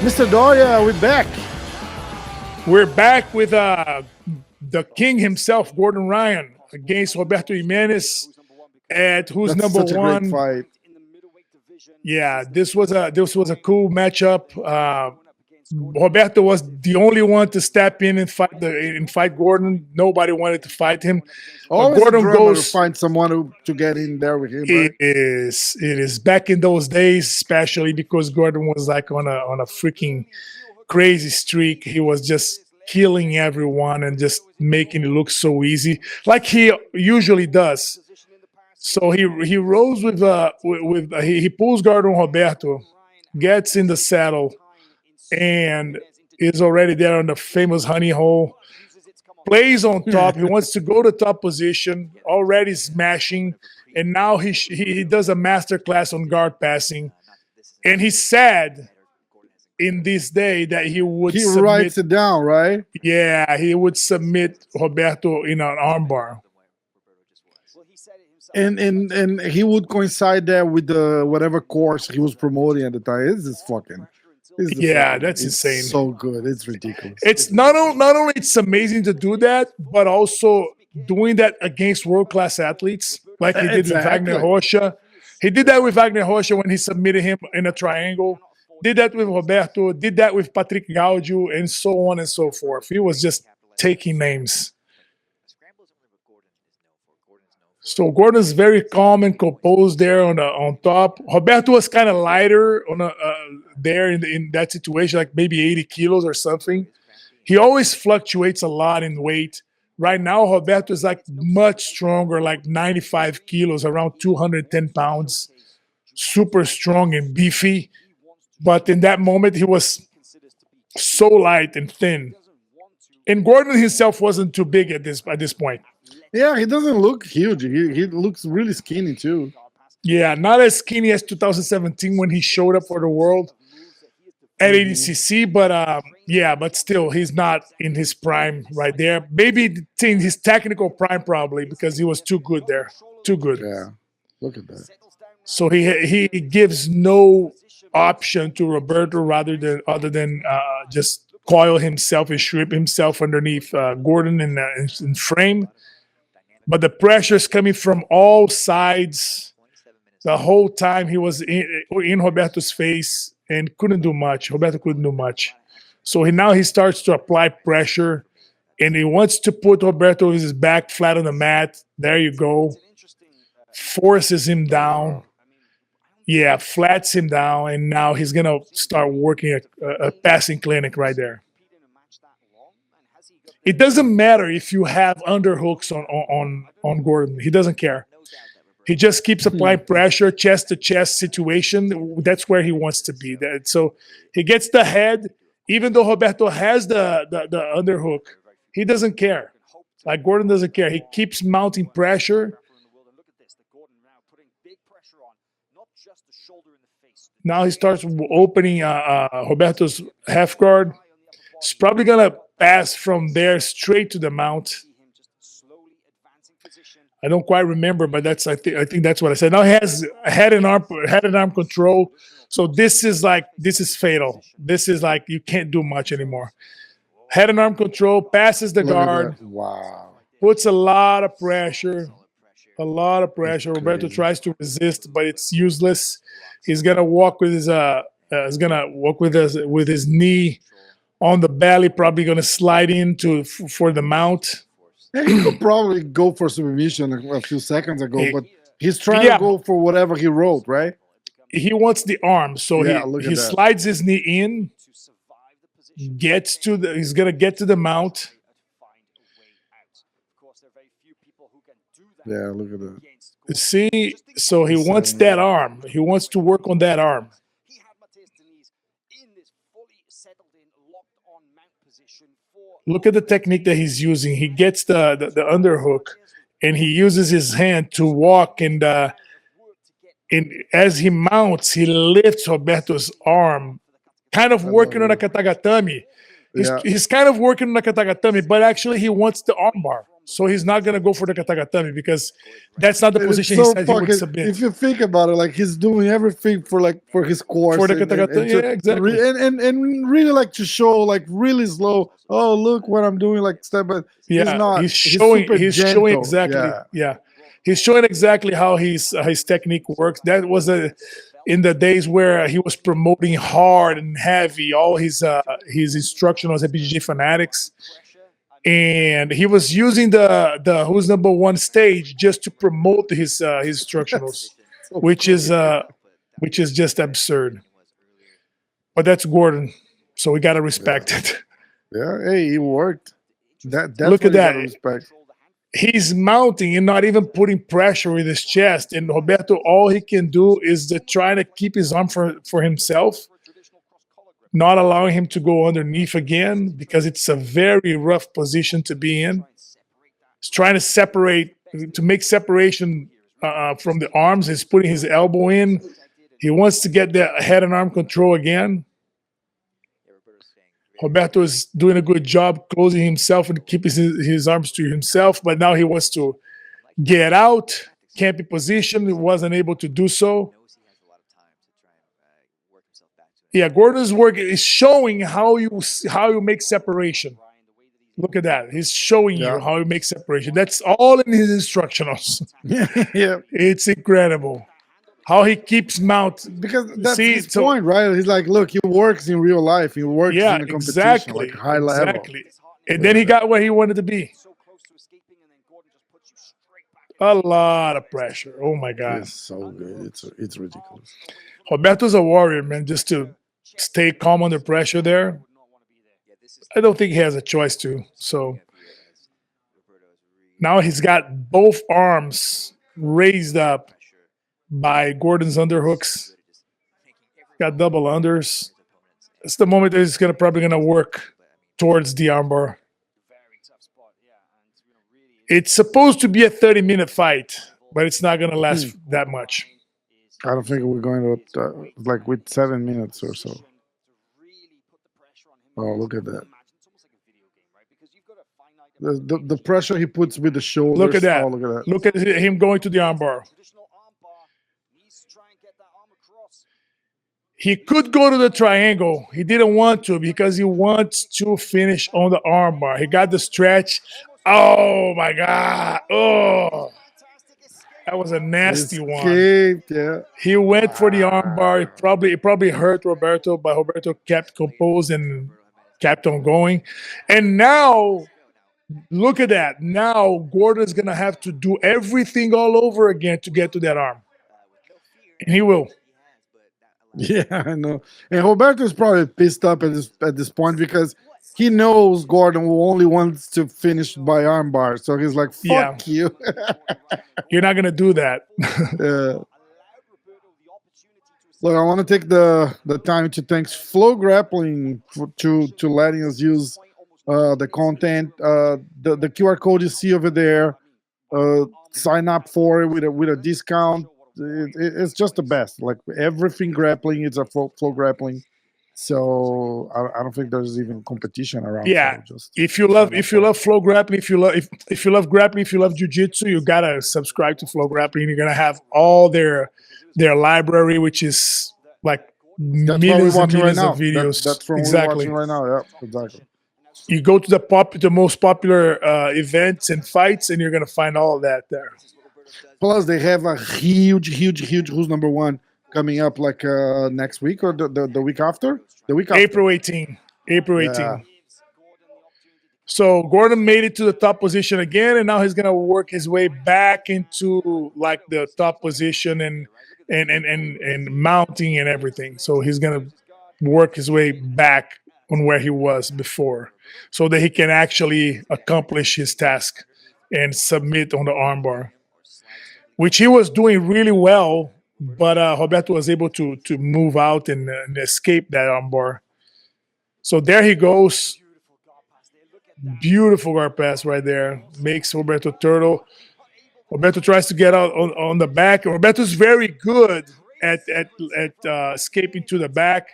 Mr. Doria, we're back. We're back with the king himself, Gordon Ryan, against Roberto Jimenez at who's That's number such a great one. fight. Yeah, this was a cool matchup. Roberto was the only one to step in and fight Gordon. Nobody wanted to fight him, but Always a Gordon drama to goes. find someone to get in there with him, right? It is back in those days, especially because Gordon was like on a freaking crazy streak. He was just killing everyone and just making it look so easy, like he usually does. So he rolls he pulls guard on Roberto, gets in the saddle, and is already there on the famous honey hole. Plays on top. He wants to go to top position. Already smashing, and now he does a master class on guard passing. And he said in this day that he would He submit. writes it down, right? Yeah, he would submit Roberto in an armbar. And he would coincide there with the whatever course he was promoting at the time. This is fucking. Yeah, that's it's insane. So good. It's ridiculous. It's not only it's amazing to do that, but also doing that against world class athletes, like he did with Exactly. Wagner Rocha. He did that with Wagner Rocha when he submitted him in a triangle. Did that with Roberto. Did that with Patrick Gaudio, and so on and so forth. He was just taking names. So Gordon's very calm and composed there on top. Roberto was kind of lighter there in that situation, like maybe 80 kilos or something. He always fluctuates a lot in weight. Right now, Roberto is like much stronger, like 95 kilos, around 210 pounds, super strong and beefy. But in that moment, he was so light and thin. And Gordon himself wasn't too big at this point. Yeah, he doesn't look huge. He looks really skinny too. Yeah, not as skinny as 2017 when he showed up for the world at ADCC, but still, he's not in his prime right there. Maybe in his technical prime, probably because he was too good there, too good. Yeah, look at that. So he gives no option to Roberto other than just coil himself and strip himself underneath Gordon in frame. But the pressure is coming from all sides. The whole time he was in Roberto's face and couldn't do much. Roberto couldn't do much. So now he starts to apply pressure, and he wants to put Roberto with his back flat on the mat. There you go. Forces him down. Yeah, flats him down, and now he's going to start working a passing clinic right there. It doesn't matter if you have underhooks on Gordon. He doesn't care. He just keeps applying pressure, chest to chest situation. That's where he wants to be. So he gets the head, even though Roberto has the underhook. He doesn't care. Like Gordon doesn't care. He keeps mounting pressure. Now he starts opening Roberto's half guard. He's probably gonna pass from there straight to the mount. I don't quite remember, but I think that's what I said. Now he has head and arm control. So this is fatal. This is like you can't do much anymore. Head and arm control, passes the guard. Wow. Puts a lot of pressure. A lot of pressure. Roberto tries to resist, but it's useless. He's gonna walk with his knee on the belly, probably going to slide into for the mount. Yeah, he could probably go for submission a few seconds ago, but he's trying to go for whatever he wrote, right? He wants the arm, so he slides his knee in, he's going to get to the mount. Yeah, look at that. See, so he wants that arm. He wants to work on that arm. Look at the technique that he's using. He gets the underhook, and he uses his hand to walk. And as he mounts, he lifts Roberto's arm, kind of working on a katagatame. Yeah. He's kind of working on the katagatame, but actually he wants the armbar. So he's not going to go for the katagatame because that's not the And it's position he so said he would fucking. submit. If you think about it, like he's doing everything for his course For the and katagatame, yeah, exactly. and really like to show like really slow. Oh, look what I'm doing, like step. But he's Yeah, not. he's He's showing. super He's showing gentle. exactly. Yeah. Yeah, he's showing exactly how his technique works. That was in the days where he was promoting hard and heavy. All his instructionals at BJJ Fanatics, and he was using the Who's Number One stage just to promote his instructionals, So which is crazy. which is just absurd. But that's Gordon, so we gotta respect it. Yeah. Hey, he worked. That's Look what at you gotta that. respect. He's mounting and not even putting pressure with his chest. And Roberto, all he can do is to try to keep his arm for himself, not allowing him to go underneath again because it's a very rough position to be in. He's trying to separate, to make separation from the arms. He's putting his elbow in. He wants to get the head and arm control again. Roberto is doing a good job closing himself and keeping his arms to himself, but now he wants to get out, can't be positioned. He wasn't able to do so. Yeah, Gordon's work is showing how you make separation. Look at that. He's showing you how you make separation. That's all in his instructionals. Yeah. It's incredible how he keeps mount. Because that's his point, right? He's like, look, he works in real life. He works in a competition, like high level. Exactly. And then he got where he wanted to be. A lot of pressure. Oh my God. It's so good. It's ridiculous. Roberto's a warrior, man. Just to stay calm under pressure there. I don't think he has a choice to. So now he's got both arms raised up by Gordon's underhooks. Got double unders. It's the moment that he's probably gonna work towards the armbar. It's supposed to be a 30-minute fight, but it's not gonna last that much. I don't think we're going to like with 7 minutes or so. Oh, look at that. The pressure he puts with the shoulders. Look at that. Oh, look at that. Look at him going to the armbar. He could go to the triangle. He didn't want to because he wants to finish on the armbar. He got the stretch. Oh my God. Oh, that was a nasty one. Yeah. He went for the armbar. It probably hurt Roberto, but Roberto kept composed and kept on going. And now, look at that. Now Gordon's gonna have to do everything all over again to get to that arm. And he will. Yeah, I know. And Roberto is probably pissed up at this point because he knows Gordon will only wants to finish by armbar. So he's like, fuck you. You're not going to do that. Look, I want to take the time to thank Flow Grappling to letting us use the content. The QR code you see over there. Sign up for it with a discount. It's just the best. Like everything grappling, it's a flow grappling. So I don't think there's even competition around. Yeah, so just if you love flow grappling, if you love grappling, if you love jiu-jitsu, you gotta subscribe to Flow Grappling. You're gonna have all their library, which is like millions and millions of videos. That's from exactly what we're watching right now. Yeah, exactly. You go to the most popular events and fights, and you're gonna find all of that there. Plus, they have a huge Who's Number One coming up like next week or the week after? The week after. April 18. So Gordon made it to the top position again, and now he's gonna work his way back into like the top position and mounting and everything. So he's gonna work his way back on where he was before, so that he can actually accomplish his task and submit on the armbar, which he was doing really well, but Roberto was able to move out and escape that armbar. So there he goes. Beautiful guard pass right there. Makes Roberto turtle. Roberto tries to get out on the back. Roberto's very good at escaping to the back,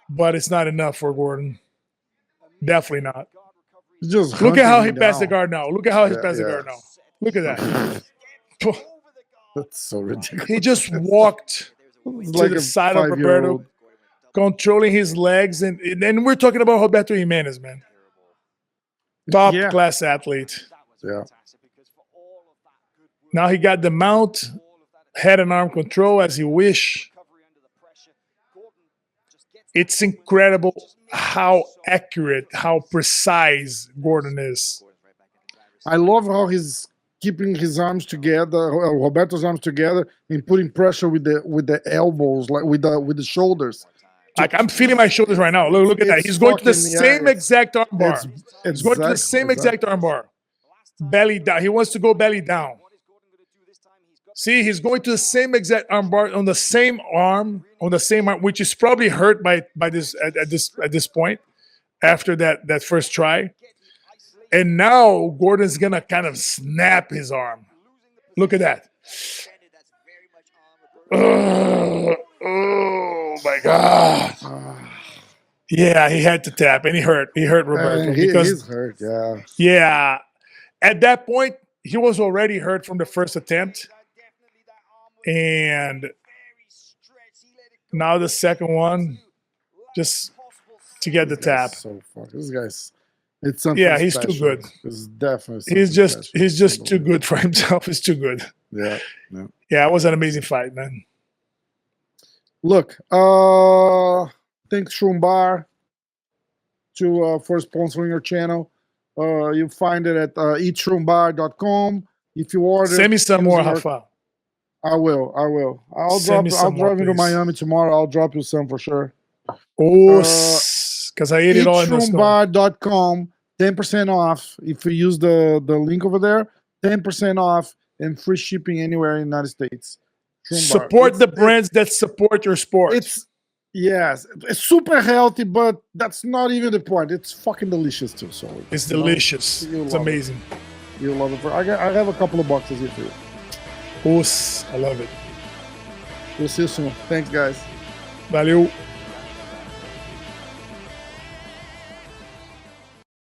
but it's not enough for Gordon. Definitely not. Just Look at how he hunting passed the down. guard now. Look at how he Yeah, passed the yeah. guard now. Look at that. That's so ridiculous. He just walked It's to like the a side of Roberto, 5-year-old. controlling his legs, and we're talking about Roberto Jimenez, man. Top Yeah. class athlete. Yeah. Now he got the mount, head and arm control as he wish. It's incredible how accurate, how precise Gordon is. I love how he's keeping his arms together, Roberto's arms together, and putting pressure with the elbows, like with the shoulders. Like I'm feeling my shoulders right now. Look at that. It's He's going to the fucking- yeah, same it's- exact arm bar. He's going to the same exact arm bar. Belly down. He wants to go belly down. See, he's going to the same exact arm bar on the same arm, which is probably hurt by this at this point after that first try. And now Gordon's gonna kind of snap his arm. Look at that. Oh my God. Yeah, he had to tap, and he hurt Roberto because he's hurt. Yeah. yeah, at that point he was already hurt from the first attempt, and now the second one, just to get the tap. So fuck. This guy's. It's something. Yeah, he's too special. good. It's definitely. He's something just special. too good for himself. He's too good. Yeah. Yeah. Yeah, it was an amazing fight, man. Look, thanks Shroombar for sponsoring your channel. You find it at eatshroombar.com. If you order, Send me some more, your- Rafa. I will. I'll Send me I'll some more, drive into please. Miami tomorrow. I'll drop you some for sure. Oh, because I ate it all in the snow. Eatshroombar.com, 10% off if you use the link over there. 10% off and free shipping anywhere in the United States. Shroombar. Support the brands that support your sport. It's super healthy, but that's not even the point. It's fucking delicious too. So It's you know, delicious. you It's love it. amazing. You'll love it. I have a couple of boxes here for you. Oh, I love it. We'll see you soon. Thanks, guys. Valeu.